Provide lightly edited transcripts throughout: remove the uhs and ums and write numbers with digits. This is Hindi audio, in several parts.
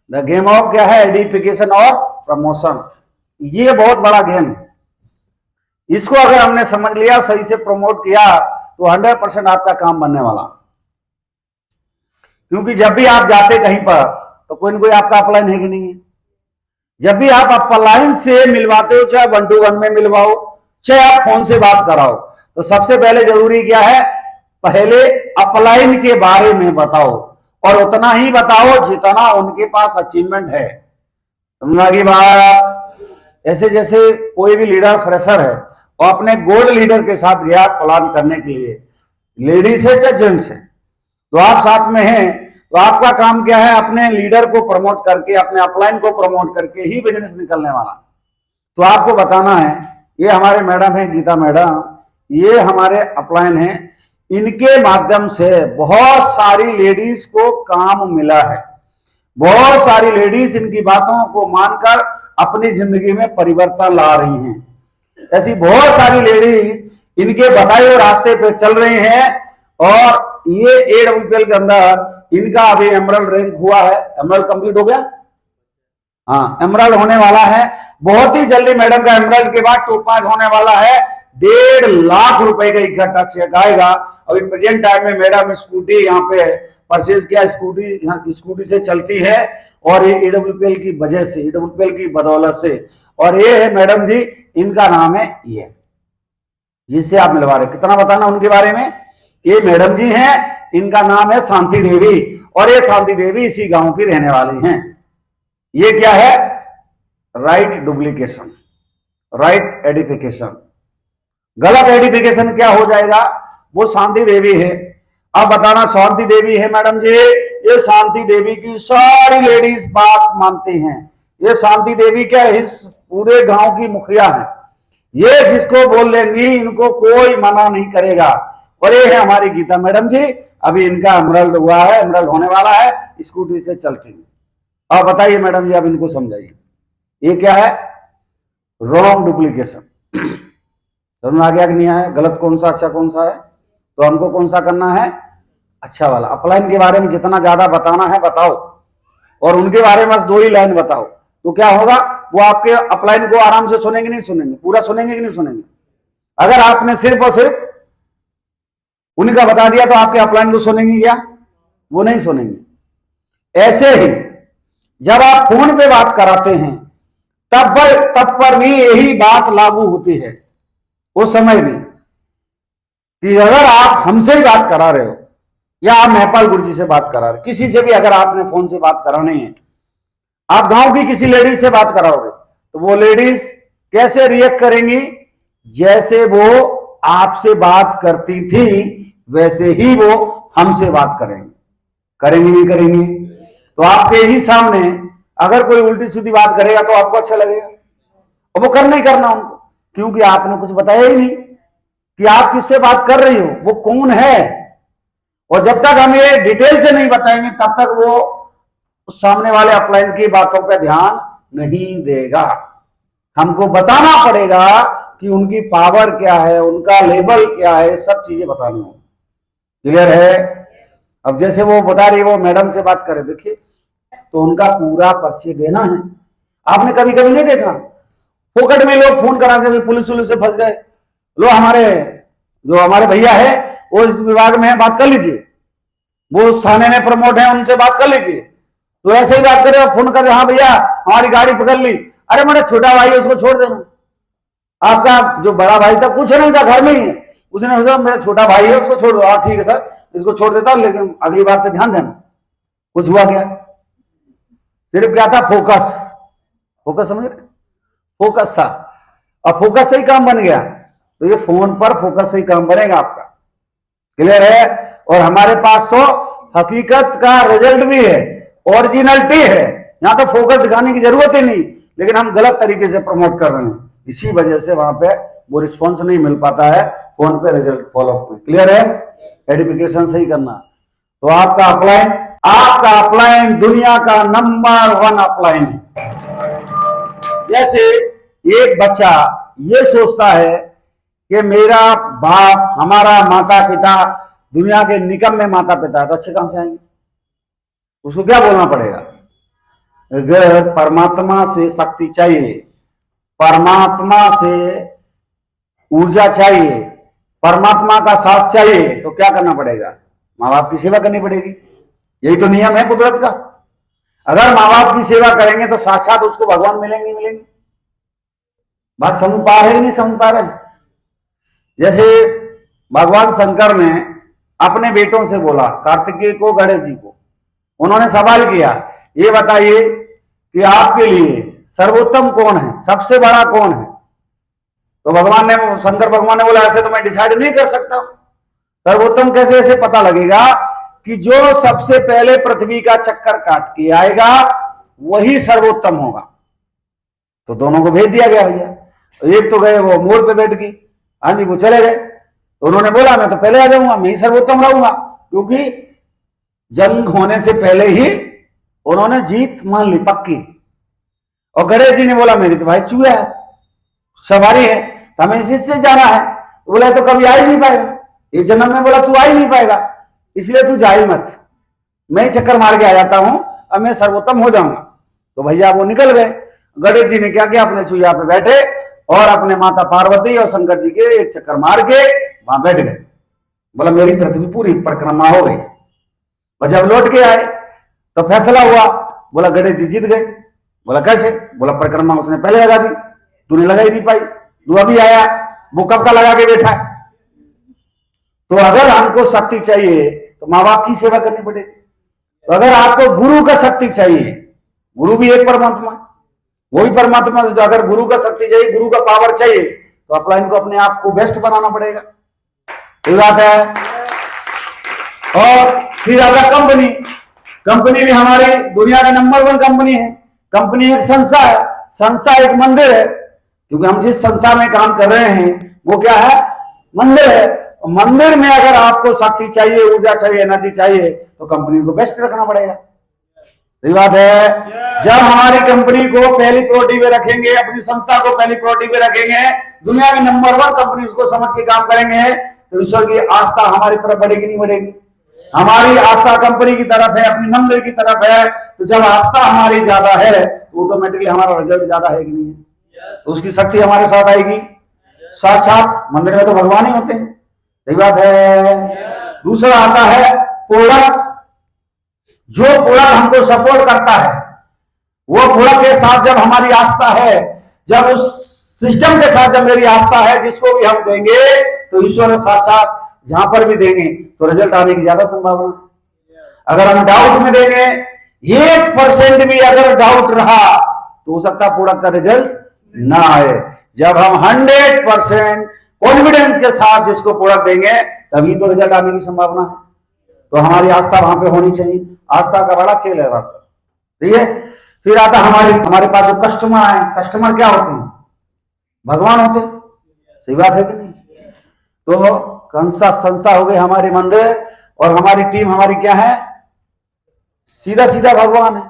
द गेम ऑफ क्या है, एडिफिकेशन और प्रमोशन। ये बहुत बड़ा गेम है। इसको अगर हमने समझ लिया, सही से प्रमोट किया, तो 100% आपका काम बनने वाला। क्योंकि जब भी आप जाते कहीं पर तो कोई ना कोई आपका अपलाइन है कि नहीं है। जब भी आप अपलाइन से मिलवाते हो, चाहे 1 to 1 में मिलवाओ, चाहे आप फोन से बात कराओ, तो सबसे पहले जरूरी क्या है, पहले अपलाइन के बारे में बताओ, और उतना ही बताओ जितना उनके पास अचीवमेंट है। समझा की बात। ऐसे जैसे कोई भी लीडर फ्रेशर है और अपने गोल्ड लीडर के साथ गया प्लान करने के लिए, लेडीज है चाहे जेंट्स है, तो आप साथ में हैं, तो आपका काम क्या है, अपने लीडर को प्रमोट करके, अपने अपलाइन को प्रमोट करके ही बिजनेस निकलने वाला। तो आपको बताना है, ये हमारे मैडम है गीता मैडम, ये हमारे अपलाइन हैं, इनके माध्यम से बहुत सारी लेडीज को काम मिला है। बहुत सारी लेडीज इनकी बातों को मानकर अपनी जिंदगी में परिवर्तन ला रही हैं। ऐसी बहुत सारी लेडीज इनके बताए हुए रास्ते पे चल रही हैं, और ये AWPL के अंदर इनका अभी एमरल्ड रैंक हुआ है। एमरल्ड कंप्लीट हो गया, हाँ एमरल्ड होने वाला है बहुत ही जल्दी। मैडम का एमरल्ड के बाद टॉप 5 होने वाला है। 1.5 लाख रुपए का इकट्ठा चेक आएगा। अभी प्रेजेंट टाइम में मैडम स्कूटी यहाँ पे परचेज किया, स्कूटी से चलती है, और ये AWPL की वजह से, AWPL की बदौलत से। और ये है मैडम जी, इनका नाम है ये, जिससे आप मिलवा रहे। कितना बताना उनके बारे में। ये मैडम जी हैं, इनका नाम है शांति देवी, और ये शांति देवी इसी गांव की रहने वाली हैं। ये क्या है, राइट डुप्लीकेशन, राइट एडिफिकेशन। गलत एडिफिकेशन क्या हो जाएगा, वो शांति देवी है। अब बताना, शांति देवी है मैडम जी, ये शांति देवी की सारी लेडीज बात मानती हैं। ये शांति देवी क्या है, इस पूरे गांव की मुखिया है। ये जिसको बोल देंगी, इनको कोई मना नहीं करेगा। और ये है हमारी गीता मैडम जी, अभी इनका एमरल्ड हुआ है, एमरल्ड होने वाला है, स्कूटी से चलती है। अब बताइए मैडम जी, अब इनको समझाइए, ये क्या है, रॉन्ग डुप्लीकेशन। समझ में आ गया कि नहीं आया, गलत कौन सा अच्छा कौन सा है। तो हमको कौन सा करना है, अच्छा वाला। अपलाइन के बारे में जितना ज्यादा बताना है बताओ, और उनके बारे में बस 2 ही लाइन बताओ, तो क्या होगा, वो आपके अपलाइन को आराम से सुनेंगे, नहीं सुनेंगे, पूरा सुनेंगे कि नहीं सुनेंगे। अगर आपने सिर्फ और सिर्फ उन्हीं का बता दिया तो आपके अपलाइन को सुनेंगे क्या, वो नहीं सुनेंगे। ऐसे ही जब आप फोन पे बात कराते हैं, तब पर भी यही बात लागू होती है उस समय भी, कि अगर आप हमसे ही बात करा रहे हो, या आप महपाल गुरुजी से बात करा रहे, किसी से भी अगर आपने फोन से बात करानी है, आप गांव की किसी लेडीज से बात कराओगे, तो वो लेडीज कैसे रिएक्ट करेंगी, जैसे वो आपसे बात करती थी वैसे ही वो हमसे बात करेंगे। करेंगी नहीं करेंगी। तो आपके ही सामने अगर कोई उल्टी सीधी बात करेगा तो आपको अच्छा लगेगा, और वो करना ही करना उनको, क्योंकि आपने कुछ बताया ही नहीं कि आप किससे बात कर रही हो, वो कौन है। और जब तक हम ये डिटेल से नहीं बताएंगे, तब तक वो सामने वाले अपलाइन की बातों पर ध्यान नहीं देगा। हमको बताना पड़ेगा कि उनकी पावर क्या है, उनका लेवल क्या है, सब चीजें बतानी होगी। क्लियर है। अब जैसे वो बता रही है, वो मैडम से बात करे, देखिए, तो उनका पूरा पर्ची देना है। आपने कभी कभी नहीं देखा, फोकट में लोग फोन करा के पुलिस से फंस गए, लो हमारे जो हमारे भैया है वो इस विभाग में है, बात कर लीजिए, वो उस थाने में प्रमोट है, उनसे बात कर लीजिए। तो ऐसे ही बात करे, फोन करे, हाँ भैया हमारी गाड़ी पकड़ ली, अरे मेरा छोटा भाई है उसको छोड़ देना। आपका जो बड़ा भाई था कुछ नहीं था, घर में ही है, उसने सोचा मेरा छोटा भाई है उसको छोड़ दो। हाँ ठीक है सर, इसको छोड़ देता हूं, लेकिन अगली बार से ध्यान देना। कुछ हुआ क्या, सिर्फ क्या था, फोकस। फोकस समझ रहे, फोकस था, अब फोकस से ही काम बन गया। तो ये फोन पर फोकस से ही काम बनेगा आपका। क्लियर है। और हमारे पास तो हकीकत का रिजल्ट भी है, ओरिजिनलिटी है, यहां तो फोकस दिखाने की जरूरत ही नहीं, लेकिन हम गलत तरीके से प्रमोट कर रहे हैं, इसी वजह से वहां पे वो रिस्पॉन्स नहीं मिल पाता है फोन पे रिजल्ट फॉलोअप में। क्लियर है। एडिफिकेशन सही करना। तो आपका अपलाइन दुनिया का नंबर 1 अपलाइन। जैसे एक बच्चा ये सोचता है कि मेरा बाप, हमारा माता पिता दुनिया के निकम्मे माता पिता है, तो अच्छे कहां से आएंगे। उसको क्या बोलना पड़ेगा, अगर परमात्मा से शक्ति चाहिए, परमात्मा से ऊर्जा चाहिए, परमात्मा का साथ चाहिए, तो क्या करना पड़ेगा? माँ बाप की सेवा करनी पड़ेगी। यही तो नियम है कुदरत का। अगर माँ बाप की सेवा करेंगे तो साक्षात उसको भगवान मिलेंगे, नहीं मिलेंगे? बात समझ पा रहे नहीं समझ पा रहे? जैसे भगवान शंकर ने अपने बेटों से बोला, कार्तिकेय को, गणेश जी को, उन्होंने सवाल किया, ये बताइए कि आपके लिए सर्वोत्तम कौन है, सबसे बड़ा कौन है? तो भगवान ने, शंकर भगवान ने बोला, ऐसे तो मैं डिसाइड नहीं कर सकता। सर्वोत्तम कैसे ऐसे पता लगेगा कि जो सबसे पहले पृथ्वी का चक्कर काट के आएगा वही सर्वोत्तम होगा। तो दोनों को भेज दिया गया भैया। एक तो गए वो मोर पे बैठ गई, हाँ जी, वो चले गए। तो उन्होंने बोला मैं तो पहले आ जाऊंगा, मैं ही सर्वोत्तम रहूंगा, क्योंकि जंग होने से पहले ही उन्होंने जीत मान ली पक्की। और गणेश जी ने बोला मेरी तो भाई चूहा है, सवारी है, तो हमें इसी से जाना है। बोला तो कभी आ ही नहीं पाएगा, एक जन्म में बोला तू आ ही नहीं पाएगा, इसलिए तू जा ही मत, मैं ही चक्कर मार के आ जाता हूं, अब मैं सर्वोत्तम हो जाऊंगा। तो भैया वो निकल गए। गणेश जी ने क्या किया, अपने चूहा पे बैठे और अपने माता पार्वती और शंकर जी के एक चक्कर मार के वहां बैठ गए। बोला मेरी पृथ्वी पूरी परिक्रमा हो गई। और जब लौट के आए तो फैसला हुआ, बोला गणेश जी जीत गए। बोला कैसे? बोला परिक्रमा उसने पहले लगा दी, तूने लगा ही नहीं पाई, तू अभी आया, वो कब का लगा के बैठा है। तो अगर हमको शक्ति चाहिए तो माँ बाप की सेवा करनी पड़ेगी। तो अगर आपको गुरु का शक्ति चाहिए, गुरु भी एक परमात्मा, वो भी परमात्मा से, तो अगर गुरु का शक्ति चाहिए, गुरु का पावर चाहिए, तो अपलाइन को अपने आप को बेस्ट बनाना पड़ेगा। ये बात है। और फिर आता कंपनी। कंपनी भी हमारी दुनिया का नंबर 1 कंपनी है। कंपनी एक संस्था है, संस्था एक मंदिर है, क्योंकि हम जिस संस्था में काम कर रहे हैं वो क्या है? मंदिर है। मंदिर में अगर आपको शक्ति चाहिए, ऊर्जा चाहिए, एनर्जी चाहिए, तो कंपनी को बेस्ट रखना पड़ेगा। सही बात है। जब हमारी कंपनी को पहली प्रायोरिटी पे रखेंगे, अपनी संस्था को पहली प्रायोरिटी पे रखेंगे, दुनिया की नंबर 1 कंपनी को समझ के काम करेंगे, तो ईश्वर की आस्था हमारी तरफ बढ़ेगी नहीं बढ़ेगी? हमारी आस्था कंपनी की तरफ है, अपनी मंदिर की तरफ है। तो जब आस्था हमारी ज्यादा है तो ऑटोमेटिकली हमारा रिजल्ट ज्यादा है कि नहीं है? तो उसकी शक्ति हमारे साथ आएगी। साक्षात मंदिर में तो भगवान ही होते हैं। सही बात है। दूसरा आता है प्रोडक्ट। जो प्रोडक्ट हमको सपोर्ट करता है, वो प्रोडक्ट के साथ जब हमारी आस्था है, जब उस सिस्टम के साथ जब मेरी आस्था है, जिसको भी हम देंगे तो ईश्वर साक्षात जहां पर भी देंगे तो रिजल्ट आने की ज्यादा संभावना है। अगर हम डाउट में देंगे, 1% भी अगर डाउट रहा तो हो सकता है प्रोडक्ट का रिजल्ट ना आए। जब हम 100% कॉन्फिडेंस के साथ जिसको प्रोडक्ट देंगे तभी तो रिजल्ट आने की संभावना है। तो हमारी आस्था वहां पे होनी चाहिए। आस्था का बड़ा खेल है वहां से, ठीक है। फिर आता हमारे पास जो कस्टमर आए, कस्टमर क्या होते हैं? भगवान होते हैं। सही बात है कि नहीं? तो संस्था हो गई हमारी मंदिर, और हमारी टीम हमारी क्या है? सीधा सीधा भगवान है।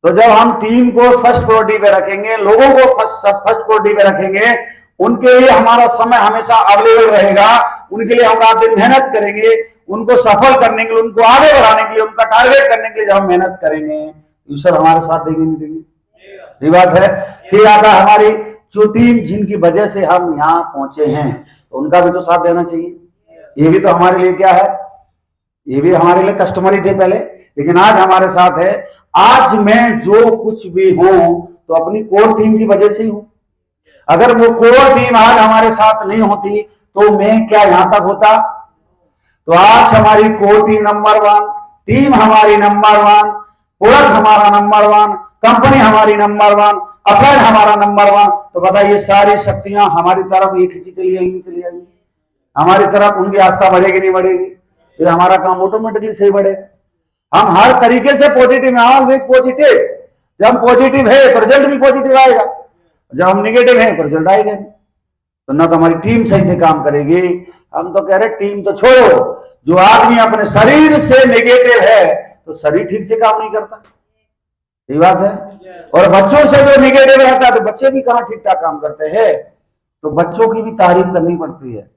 तो जब हम टीम को फर्स्ट प्रायोरिटी पे रखेंगे, लोगों को फर्स्ट प्रायोरिटी पे रखेंगे, उनके लिए हमारा समय हमेशा अवेलेबल रहेगा, उनके लिए हम रात दिन मेहनत करेंगे, उनको सफल करने के लिए, उनको आगे बढ़ाने के लिए, उनका टारगेट करने के लिए जब हम मेहनत करेंगे, ईश्वर हमारे साथ देंगे नहीं देंगे? ये बात है। फिर आता हमारी जो टीम, जिनकी वजह से हम यहाँ पहुंचे हैं, तो उनका भी तो साथ देना चाहिए। ये भी तो हमारे लिए क्या है? ये भी हमारे लिए कस्टमर ही थे पहले, लेकिन आज हमारे साथ है। आज मैं जो कुछ भी हूं तो अपनी कोर टीम की वजह से ही हूं। अगर वो कोर टीम आज हमारे साथ नहीं होती तो मैं क्या यहां तक होता? तो आज हमारी कोर टीम नंबर 1, टीम हमारी नंबर 1, प्रोडक्ट हमारा नंबर 1, कंपनी हमारी नंबर 1, अपलाइन हमारा नंबर 1। तो बताइए सारी शक्तियां हमारी तरफ एक ही चली आएंगी, चली आएंगी हमारी तरफ। उनकी आस्था बढ़ेगी नहीं बढ़ेगी? फिर हमारा काम ऑटोमेटिकली सही बढ़ेगा। हम हर तरीके से पॉजिटिव है, ऑलवेज पॉजिटिव। जब हम पॉजिटिव है तो रिजल्ट भी पॉजिटिव आएगा, जब हम निगेटिव है तो रिजल्ट आएगा नहीं। तो ना तो हमारी टीम सही से काम करेगी। हम तो कह रहे टीम तो छोड़ो, जो आदमी अपने शरीर से निगेटिव है तो शरीर ठीक से काम नहीं करता। ये बात है। और बच्चों से जो निगेटिव रहता है तो बच्चे भी कहां ठीक ठाक काम करते हैं। तो बच्चों की भी तारीफ करनी पड़ती है,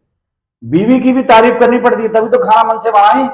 बीवी की भी तारीफ करनी पड़ती है, तभी तो खाना मन से बनाए।